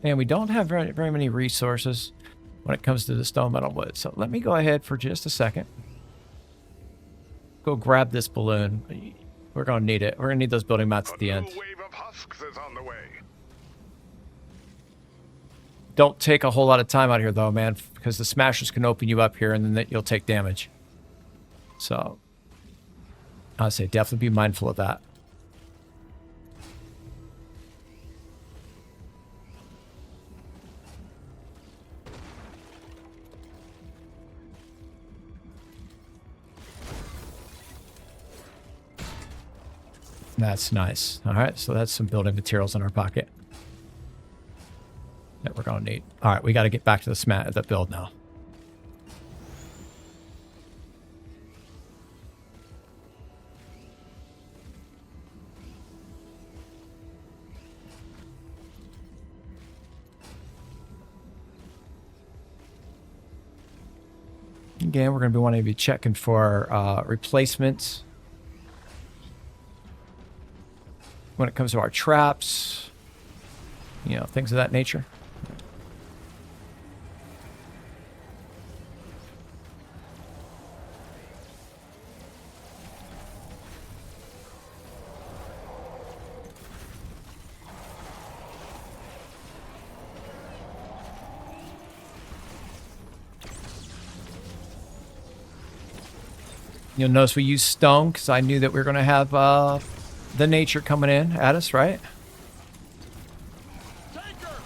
And we don't have very many resources when it comes to the stone metal wood. So let me go ahead for just a second. Go grab this balloon. We're going to need it. We're going to need those building mats at the end. A new wave of husks is on the way. Don't take a whole lot of time out here, though, man, because the smashers can open you up here and then you'll take damage. So, I'd say definitely be mindful of that. That's nice. All right, so that's some building materials in our pocket that we're going to need. All right, we got to get back to the build now. Again, we're going to be wanting to be checking for replacements when it comes to our traps, you know, things of that nature. You'll notice we use stone because I knew that we were going to have the nature coming in at us, right? Take her!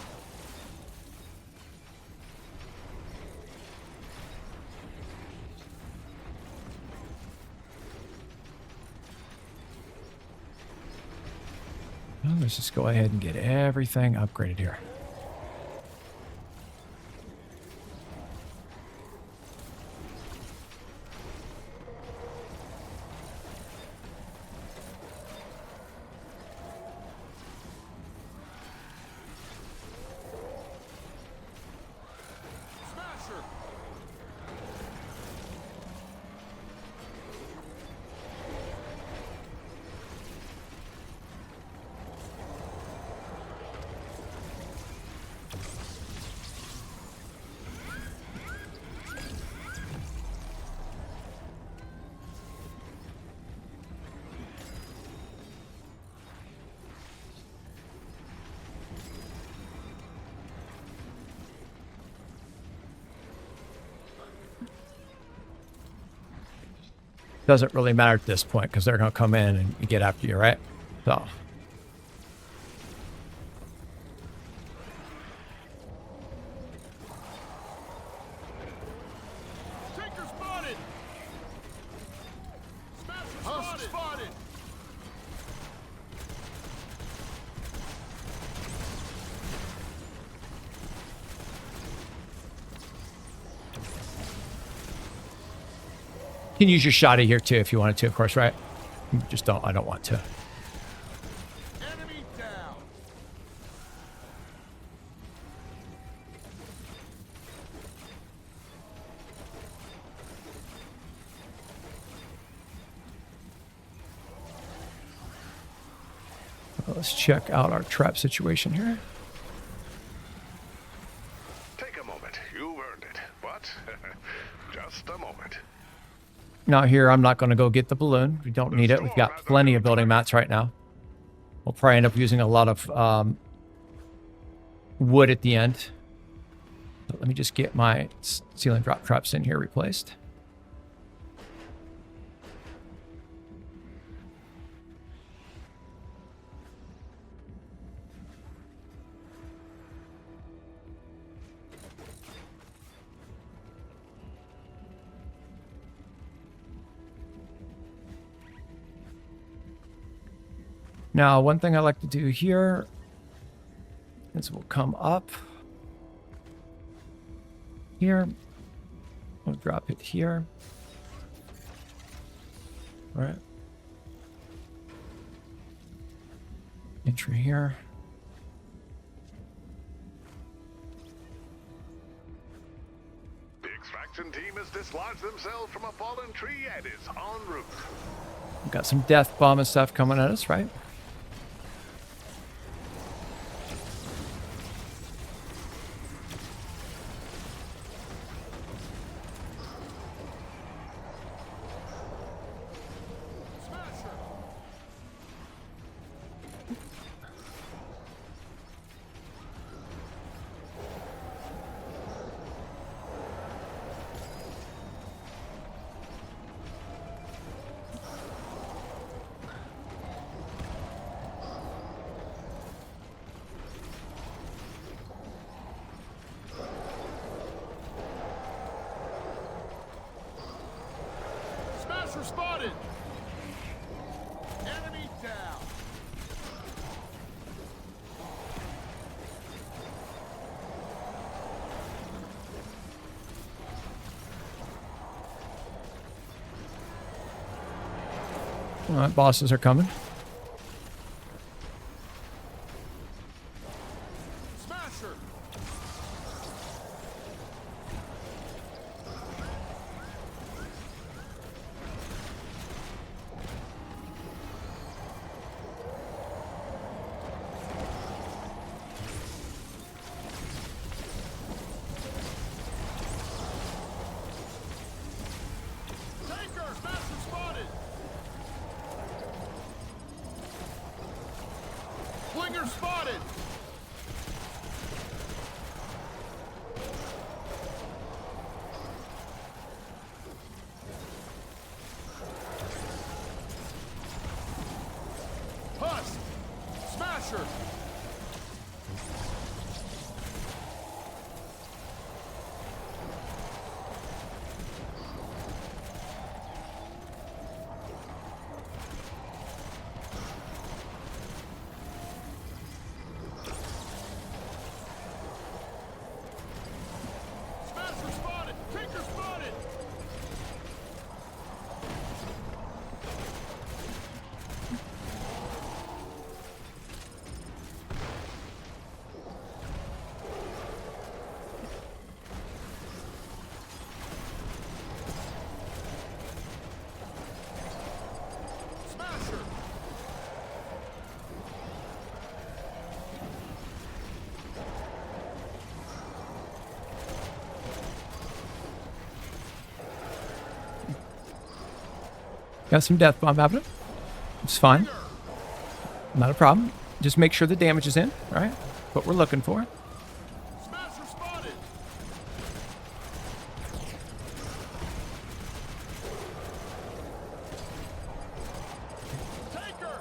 Well, let's just go ahead and get everything upgraded here. Smash her! Doesn't really matter at this point because they're going to come in and get after you, right? So. Taker spotted! Smasher spotted! You can use your shotty here too if you wanted to, of course, right? Just don't. I don't want to. Enemy down! Let's check out our trap situation here. Take a moment. You've earned it. But just a moment. Now here, I'm not going to go get the balloon. We don't need it. We've got plenty of building mats right now. We'll probably end up using a lot of wood at the end. So let me just get my ceiling drop traps in here replaced. Now, one thing I like to do here is we'll come up here. We'll drop it here. All right. Entry here. The extraction team has dislodged themselves from a fallen tree and is en route. We've got some death bomb and stuff coming at us, right? Smasher spotted! Enemy down! All right, bosses are coming. Smasher! Taker! Smasher spotted! Flinger spotted! Smasher! Smasher spotted! Tinker spotted! Smasher! Got some death bomb happening. It's fine. Not a problem. Just make sure the damage is in, right? What we're looking for. Smasher spotted! Taker!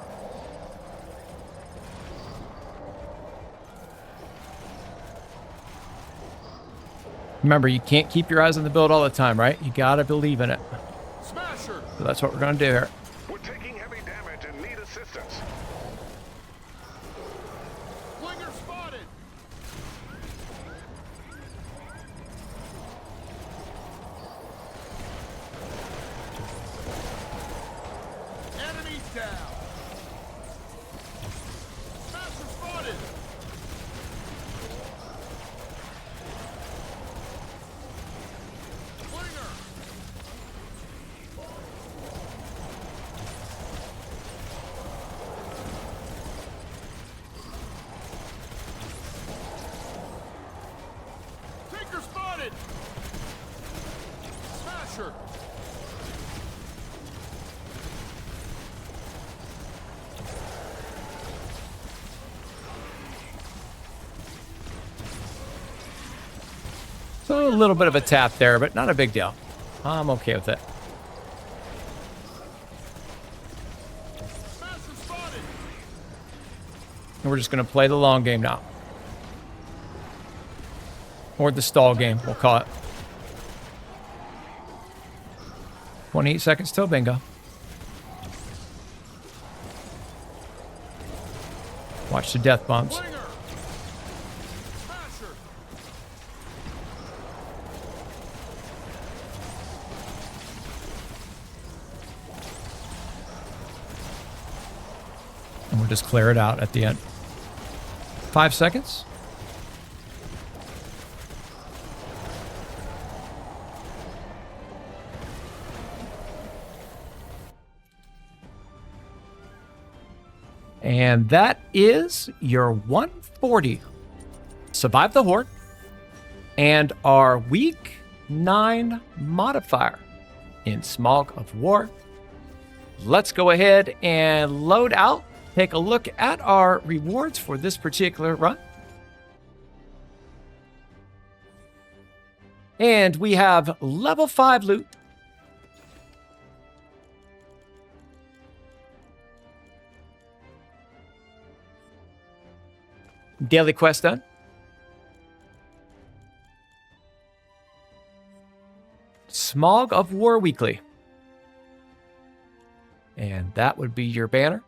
Remember, you can't keep your eyes on the build all the time, right? You gotta believe in it. Smasher! So that's what we're gonna do here. We're taking heavy damage and need assistance. Flinger spotted! Enemies down! Smasher spotted! Flinger! Tinker spotted! Smasher! So a little bit of a tap there, but not a big deal. I'm okay with it. Smasher spotted! And we're just gonna play the long game now. Or the stall game, we'll call it. 28 seconds till bingo. Watch the death bombs. Flinger! Smasher! And we'll just clear it out at the end. 5 seconds. And that is your 140. Survive the Horde. And our week 9 modifier in Smog of War. Let's go ahead and load out. Take a look at our rewards for this particular run. And we have level 5 loot. Daily quest done. Smog of War Weekly. And that would be your banner.